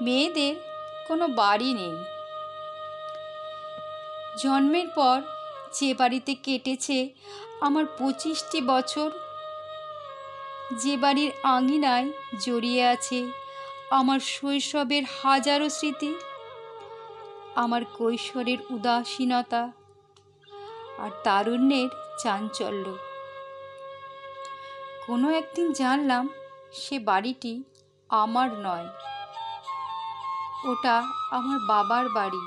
মেয়েদের কোনো বাড়ি নেই। জন্মের পর যে বাড়িতে কেটেছে আমার 25টি বছর, যে বাড়ির আঙিনায় জড়িয়ে আছে আমার শৈশবের হাজারো স্মৃতি, আমার কৈশোরের উদাসীনতা আর তারুণ্যের চাঞ্চল্য। কোনো একদিন জানলাম সে বাড়িটি আমার নয়, ওটা আমার বাবার বাড়ি।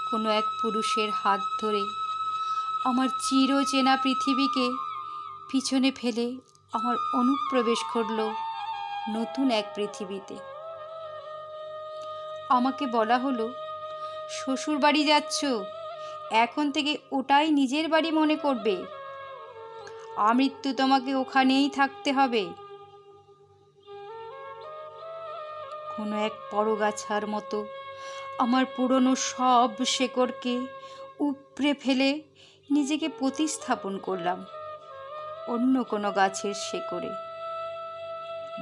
কোনো এক পুরুষের হাত ধরে আমার চিরচেনা পৃথিবীকে পিছনে ফেলে আমার অনুপ্রবেশ ঘটল নতুন এক পৃথিবীতে। আমাকে বলা হলো, শ্বশুর বাড়ি যাচ্ছ, এখন থেকে ওটাই নিজের বাড়ি মনে করবে, আমৃত্যু তোমাকে ওখানেই থাকতে হবে। কোনো এক পরগাছার মতো আমার পুরনো সব শেকড়কে উপড়ে ফেলে নিজেকে প্রতিস্থাপন করলাম অন্য কোনো গাছের শেকড়ে।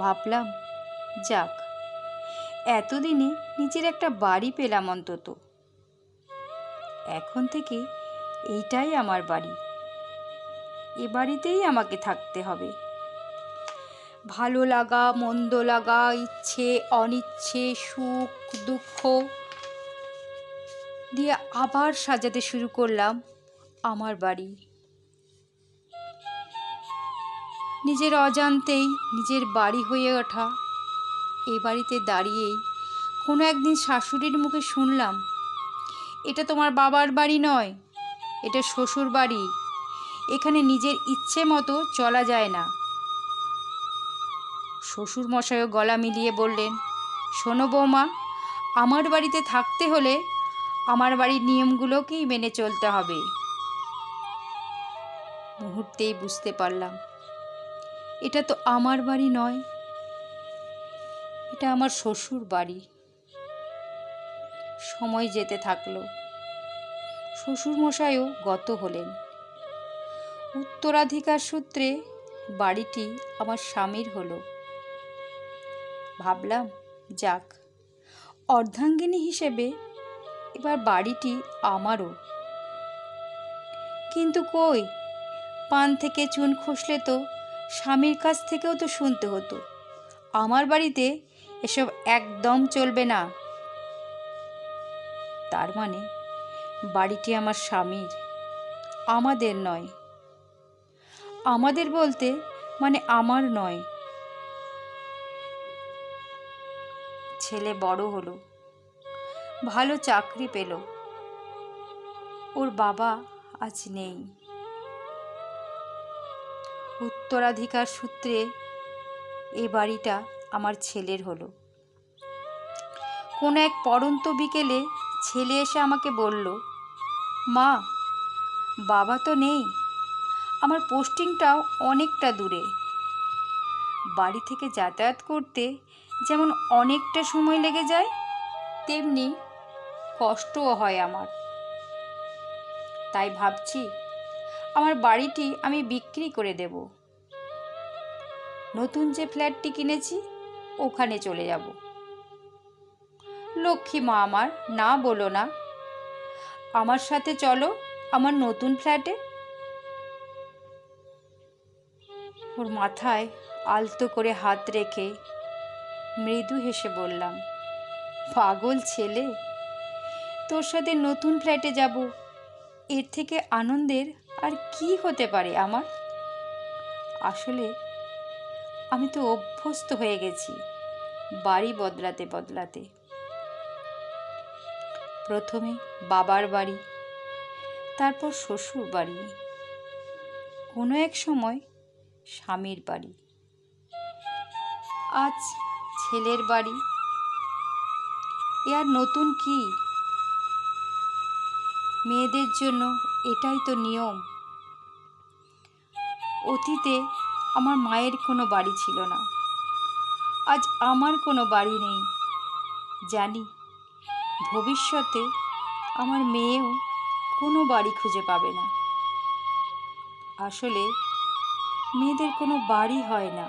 ভাবলাম, যাক, এতদিনে নিজের একটা বাড়ি পেলাম অন্তত। এখন থেকে এইটাই আমার বাড়ি, এ বাড়িতেই আমাকে থাকতে হবে। ভালো লাগা, মন্দ লাগা, ইচ্ছে অনিচ্ছে, সুখ দুঃখ দিয়ে আবার সাজাতে শুরু করলাম আমার বাড়ি। নিজের অজান্তেই নিজের বাড়ি হয়ে ওঠা এই বাড়িতে দাঁড়িয়েই কোনো একদিন শাশুড়ির মুখে শুনলাম, এটা তোমার বাবার বাড়ি নয়, এটা শ্বশুর বাড়ি, এখানে নিজের ইচ্ছে মতো চলা যায় না। শ্বশুর মশাইও গলা মিলিয়ে বললেন, শোনো বৌমা, আমার বাড়িতে থাকতে হলে আমার বাড়ির নিয়মগুলোকেই মেনে চলতে হবে। মুহূর্তেই বুঝতে পারলাম, এটা তো আমার বাড়ি নয়, এটা আমার শ্বশুর বাড়ি। সময় যেতে থাকলো, শ্বশুরমশাইও গত হলেন। উত্তরাধিকার সূত্রে বাড়িটি আমার স্বামীর হলো। ভাবলাম, যাক, অর্ধাঙ্গিনী হিসেবে এবার বাড়িটি আমারও। কিন্তু কই, পান থেকে চুন খসলে তো স্বামীর কাছ থেকেও তো শুনতে হতো, আমার বাড়িতে এসব একদম চলবে না। তার মানে বাড়িটি আমার স্বামীর, আমাদের নয়। আমাদের বলতে মানে আমার নয়। ছেলে বড় হলো, ভালো চাকরি পেল, ওর বাবা আজ নেই। উত্তরাধিকার সূত্রে এ বাড়িটা আমার ছেলের হলো। কোনো এক পড়ন্ত বিকেলে ছেলে এসে আমাকে বলল, মা, বাবা তো নেই, আমার পোস্টিংটাও অনেকটা দূরে, বাড়ি থেকে যাতায়াত করতে যেমন অনেকটা সময় লেগে যায়, তেমনি কষ্টও হয় আমার। তাই ভাবছি আমার বাড়িটি আমি বিক্রি করে দেব, নতুন যে ফ্ল্যাটটি কিনেছি ওখানে চলে যাব। লক্ষ্মী মা আমার, না বলো না, আমার সাথে চলো আমার নতুন ফ্ল্যাটে। ওর মাথায় আলতো করে হাত রেখে মৃদু হেসে বললাম, পাগল ছেলে, তোর সাথে নতুন ফ্ল্যাটে যাব, এর থেকে আনন্দের আর কি হতে পারে আমার। আসলে আমি তো অভ্যস্ত হয়ে গেছি বাড়ি বদলাতে বদলাতে। প্রথমে বাবার বাড়ি, তারপর শ্বশুর বাড়ি, কোনো এক সময় স্বামীর বাড়ি, আজ ছেলের বাড়ি। এ আর নতুন কি? মেয়েদের জন্য এটাই তো নিয়ম। অতীতে আমার মায়ের কোনো বাড়ি ছিল না, আজ আমার কোনো বাড়ি নেই। জানি ভবিষ্যতে আমার মেয়েও কোনো বাড়ি খুঁজে পাবে না। আসলে মেয়েদের কোনো বাড়ি হয় না,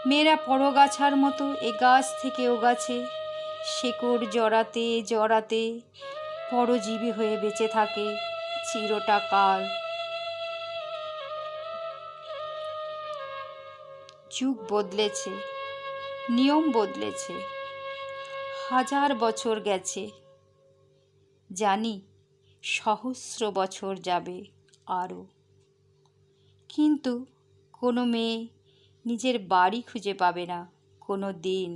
মেয়েরা পরগাছার মতো এ গাছ থেকে ও গাছে শেকড় জড়াতে জড়াতে পরজীবী হয়ে বেঁচে থাকে চিরটা কাল। যুগ বদলেছে, নিয়ম বদলেছে, হাজার বছর গেছে, জানি সহস্র বছর যাবে আরও, কিন্তু কোনো মেয়ে নিজের বাড়ি খুঁজে পাবে না কোনো দিন।